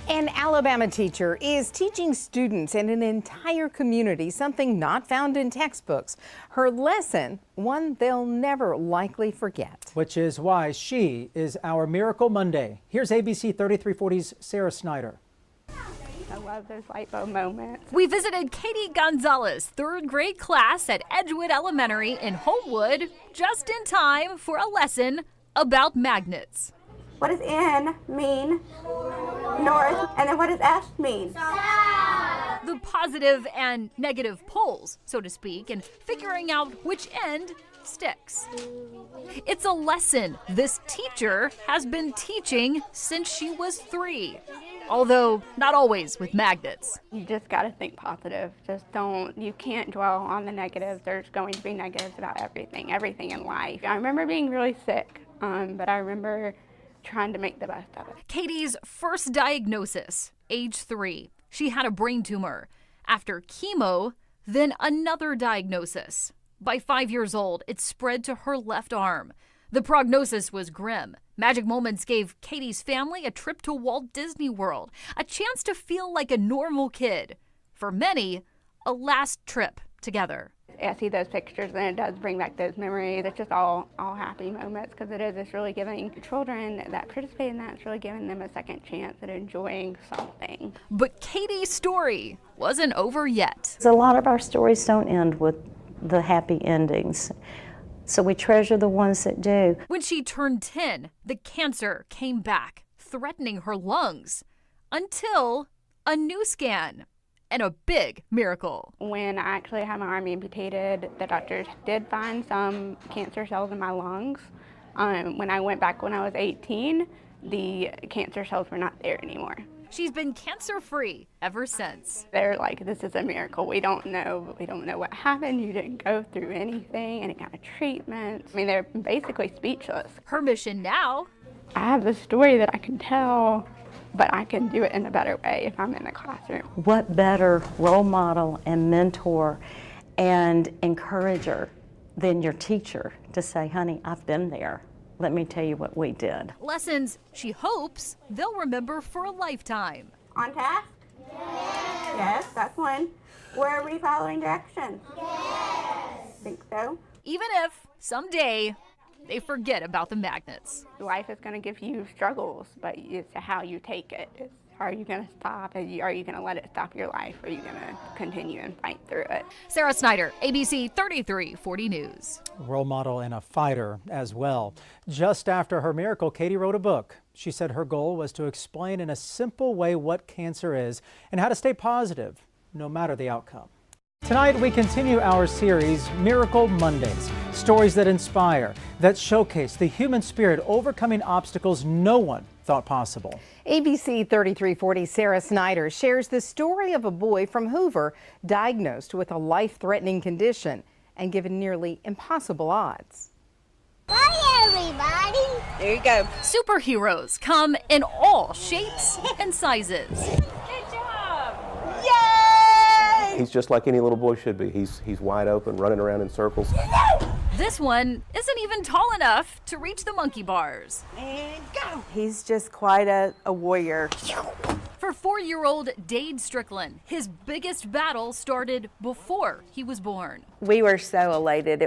An Alabama teacher is teaching students and an entire community something not found in textbooks. Her lesson, one they'll never likely forget. Which is why she is our Miracle Monday. Here's ABC 3340's Sarah Snyder. I love those light bulb moments. We visited Katie Gonzalez's third grade class at Edgewood Elementary in Homewood just in time for a lesson about magnets. What does N mean? North. And then what does S mean? The positive and negative poles, so to speak, and figuring out which end sticks. It's a lesson this teacher has been teaching since she was 3. Although not always with magnets. You just got to think positive. You can't dwell on the negatives. There's going to be negatives about everything in life. I remember being really sick, but I remember trying to make the best of it. Katie's first diagnosis, age 3. She had a brain tumor. After chemo, then another diagnosis. By 5 years old, it spread to her left arm. The prognosis was grim. Magic Moments gave Katie's family a trip to Walt Disney World, a chance to feel like a normal kid. For many, a last trip together. I see those pictures and it does bring back those memories. It's just all happy moments because it's really giving children that participate in that, it's really giving them a second chance at enjoying something. But Katie's story wasn't over yet. A lot of our stories don't end with the happy endings. So we treasure the ones that do. When she turned 10, the cancer came back, threatening her lungs, until a new scan and a big miracle. When I actually had my arm amputated, the doctors did find some cancer cells in my lungs. When I went back when I was 18, the cancer cells were not there anymore. She's been cancer-free ever since. They're like, this is a miracle. We don't know what happened. You didn't go through anything, any kind of treatment. I mean, they're basically speechless. Her mission now? I have the story that I can tell, but I can do it in a better way if I'm in the classroom. What better role model and mentor and encourager than your teacher to say, honey, I've been there. Let me tell you what we did. Lessons she hopes they'll remember for a lifetime. On task? Yes, that's one. Where are we following directions? Yes. Think so? Even if someday they forget about the magnets. Life is going to give you struggles, but it's how you take it. Are you going to stop? Are you going to let it stop your life? Or are you going to continue and fight through it? Sarah Snyder, ABC 3340 News. Role model and a fighter as well. Just after her miracle, Katie wrote a book. She said her goal was to explain in a simple way what cancer is and how to stay positive, no matter the outcome. Tonight, we continue our series, Miracle Mondays. Stories that inspire, that showcase the human spirit overcoming obstacles no one thought possible. ABC 3340 Sarah Snyder shares the story of a boy from Hoover diagnosed with a life-threatening condition and given nearly impossible odds. Bye, everybody. There you go. Superheroes come in all shapes and sizes. Good job. Yay! He's just like any little boy should be. He's wide open, running around in circles. This one isn't even tall enough to reach the monkey bars. And go. He's just quite a warrior. For 4-year-old Dade Strickland, his biggest battle started before he was born. We were so elated.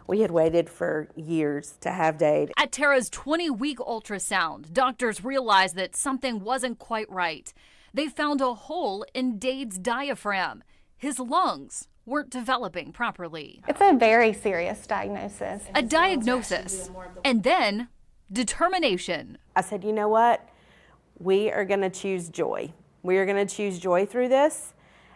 We had waited for years to have Dade. At Tara's 20-week ultrasound, doctors realized that something wasn't quite right. They found a hole in Dade's diaphragm. His lungs weren't developing properly. It's a very serious diagnosis. A diagnosis, and then determination. I said, you know what? We are going to choose joy. We are going to choose joy through this,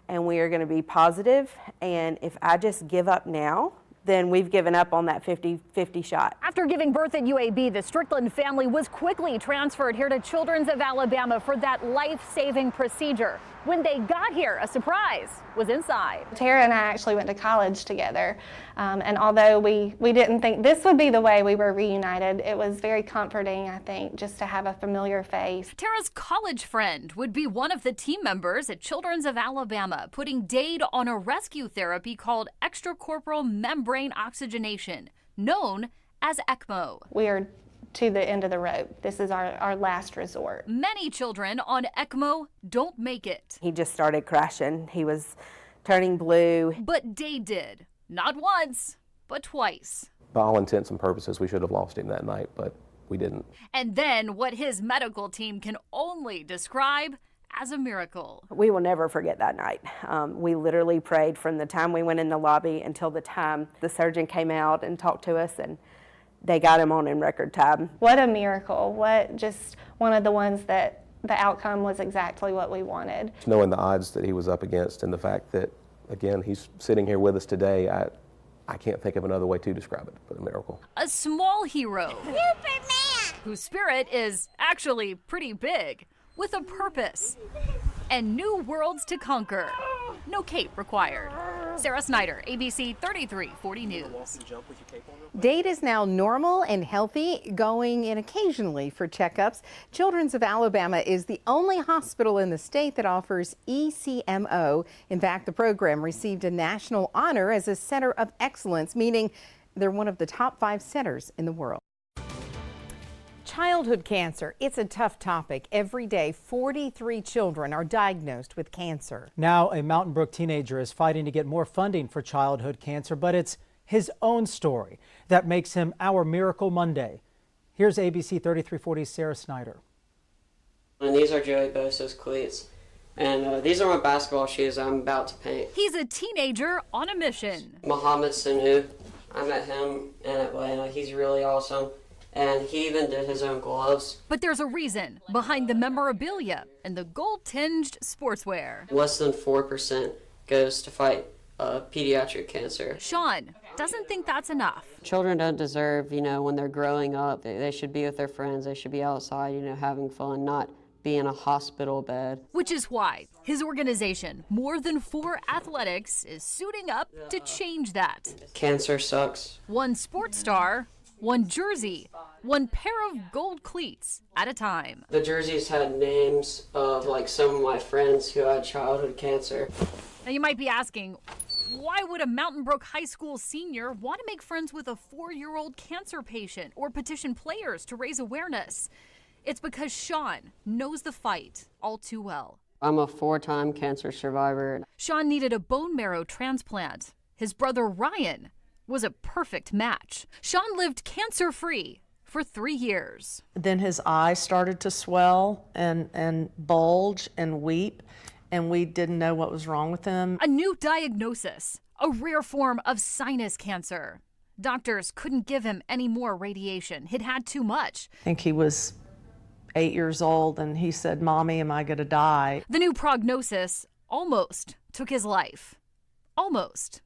and we are going to be positive. And if I just give up now, then we've given up on that 50-50 shot. After giving birth at UAB, the Strickland family was quickly transferred here to Children's of Alabama for that life-saving procedure. When they got here, a surprise was inside. Tara and I actually went to college together, and although we didn't think this would be the way we were reunited, it was very comforting, I think, just to have a familiar face. Tara's college friend would be one of the team members at Children's of Alabama, putting Dade on a rescue therapy called extracorporeal membrane oxygenation, known as ECMO. We are to the end of the rope. This is our last resort. Many children on ECMO don't make it. He just started crashing. He was turning blue. But Dade did. Not once, but twice. By all intents and purposes, we should have lost him that night, but we didn't. And then what his medical team can only describe as a miracle. We will never forget that night. We literally prayed from the time we went in the lobby until the time the surgeon came out and talked to us, and they got him on in record time. What a miracle. What just one of the ones that the outcome was exactly what we wanted. Knowing the odds that he was up against and the fact that, again, he's sitting here with us today, I can't think of another way to describe it but a miracle. A small hero Superman! whose spirit is actually pretty big, with a purpose and new worlds to conquer. No cape required. Sarah Snyder, ABC 3340 News. Dade is now normal and healthy, going in occasionally for checkups. Children's of Alabama is the only hospital in the state that offers ECMO. In fact, the program received a national honor as a center of excellence, meaning they're one of the top 5 centers in the world. Childhood cancer, it's a tough topic. Every day, 43 children are diagnosed with cancer. Now, a Mountain Brook teenager is fighting to get more funding for childhood cancer, but it's his own story that makes him our Miracle Monday. Here's ABC 3340's Sarah Snyder. And these are Joey Bosa's cleats. And these are my basketball shoes I'm about to paint. He's a teenager on a mission. Mohamed Sanu, I met him in Atlanta. He's really awesome. And he even did his own gloves. But there's a reason behind the memorabilia and the gold-tinged sportswear. Less than 4% goes to fight pediatric cancer. Sean doesn't think that's enough. Children don't deserve, when they're growing up, they should be with their friends. They should be outside, having fun, not be in a hospital bed. Which is why his organization, More Than 4 Athletics, is suiting up to change that. Cancer sucks. One sports star, one jersey, one pair of gold cleats at a time. The jerseys had names of some of my friends who had childhood cancer. Now you might be asking, why would a Mountain Brook High School senior want to make friends with a 4-year-old cancer patient or petition players to raise awareness? It's because Sean knows the fight all too well. I'm a 4-time cancer survivor. Sean needed a bone marrow transplant. His brother Ryan was a perfect match. Sean lived cancer-free for 3 years. Then his eyes started to swell and bulge and weep, and we didn't know what was wrong with him. A new diagnosis, a rare form of sinus cancer. Doctors couldn't give him any more radiation. He'd had too much. I think he was 8 years old, and he said, "Mommy, am I gonna die?" The new prognosis almost took his life. Almost.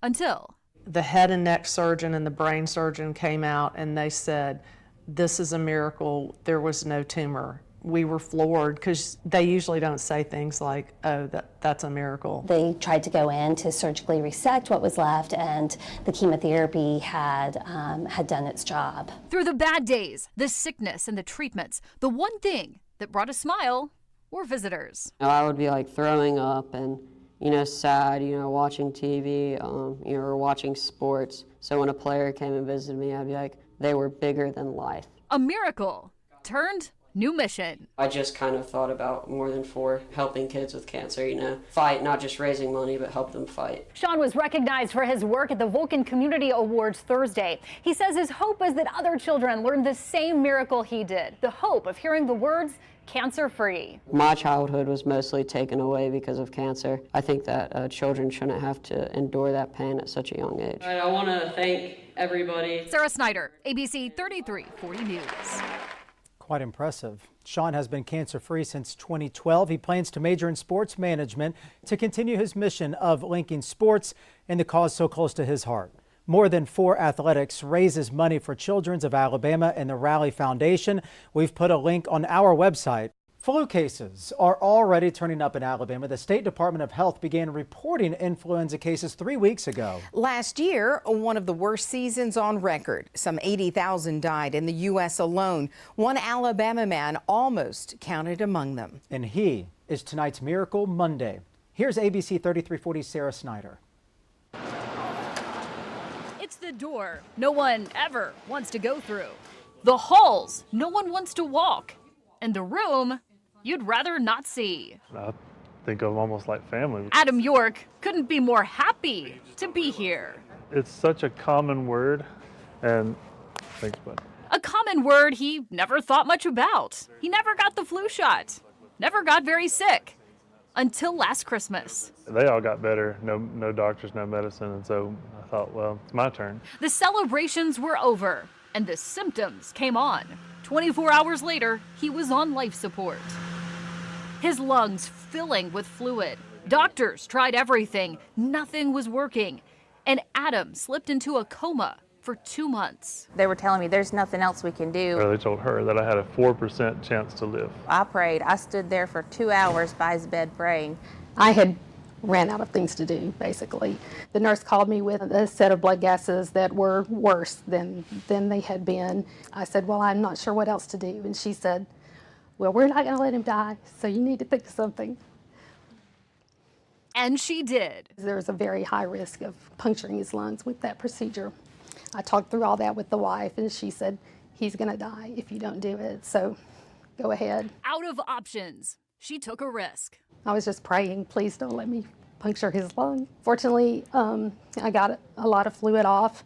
Until the head and neck surgeon and the brain surgeon came out and they said, "This is a miracle. There was no tumor." We were floored because they usually don't say things like, "Oh, that's a miracle." They tried to go in to surgically resect what was left, and the chemotherapy had done its job. Through the bad days, the sickness and the treatments, the one thing that brought a smile were visitors. I would be throwing up and sad, watching TV, or watching sports. So when a player came and visited me, I'd be like, they were bigger than life. A miracle turned new mission. I just kind of thought about More Than 4, helping kids with cancer, fight, not just raising money, but help them fight. Sean was recognized for his work at the Vulcan Community Awards Thursday. He says his hope is that other children learn the same miracle he did, the hope of hearing the words, cancer-free. My childhood was mostly taken away because of cancer. I think that children shouldn't have to endure that pain at such a young age. I want to thank everybody. Sarah Snyder, ABC 3340 News. Quite impressive. Sean has been cancer-free since 2012. He plans to major in sports management to continue his mission of linking sports and the cause so close to his heart. More Than 4 Athletics raises money for Children's of Alabama and the Rally Foundation. We've put a link on our website. Flu cases are already turning up in Alabama. The State Department of Health began reporting influenza cases 3 weeks ago. Last year, one of the worst seasons on record. Some 80,000 died in the U.S. alone. One Alabama man almost counted among them. And he is tonight's Miracle Monday. Here's ABC 3340's Sarah Snyder. It's the door no one ever wants to go through. The halls no one wants to walk, and the room you'd rather not see. I think of them almost like family. Adam York couldn't be more happy to be here. It's such a common word, and thanks, bud. A common word he never thought much about. He never got the flu shot, never got very sick, until last Christmas. They all got better, no doctors, no medicine, and so I thought, well, it's my turn. The celebrations were over, and the symptoms came on. 24 hours later, he was on life support. His lungs filling with fluid. Doctors tried everything. Nothing was working. And Adam slipped into a coma for 2 months. They were telling me there's nothing else we can do. They told her that I had a 4% chance to live. I prayed. I stood there for 2 hours by his bed praying. I had ran out of things to do, basically. The nurse called me with a set of blood gases that were worse than they had been. I said, well, I'm not sure what else to do. And she said, well, we're not going to let him die, so you need to think of something. And she did. There's a very high risk of puncturing his lungs with that procedure. I talked through all that with the wife, and she said, he's going to die if you don't do it, so go ahead. Out of options, she took a risk. I was just praying, please don't let me puncture his lung. Fortunately, I got a lot of fluid off.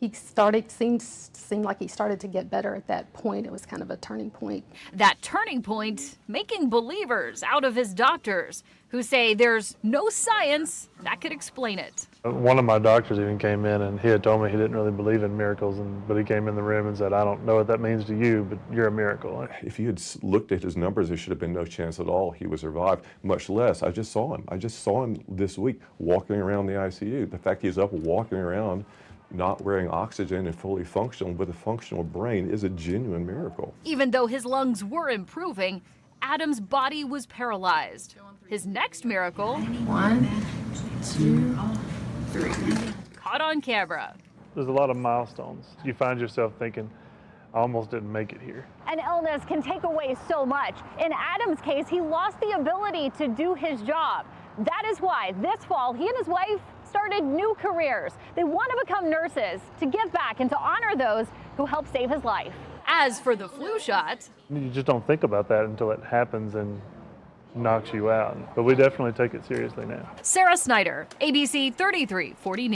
He seemed like he started to get better at that point. It was kind of a turning point. That turning point making believers out of his doctors who say there's no science that could explain it. One of my doctors even came in and he had told me he didn't really believe in miracles, but he came in the room and said, I don't know what that means to you, but you're a miracle. If you had looked at his numbers, there should have been no chance at all he would survive, much less. I just saw him. I just saw him this week walking around the ICU. The fact he's up walking around, not wearing oxygen and fully functional with a functional brain is a genuine miracle. Even though his lungs were improving, Adam's body was paralyzed. His next miracle, 1, 2, 3. Caught on camera. There's a lot of milestones. You find yourself thinking, I almost didn't make it here. An illness can take away so much. In Adam's case, he lost the ability to do his job. That is why this fall, he and his wife started new careers. They want to become nurses to give back and to honor those who helped save his life. As for the flu shot, You just don't think about that until it happens and knocks you out. But we definitely take it seriously now. Sarah Snyder, ABC 3340 News.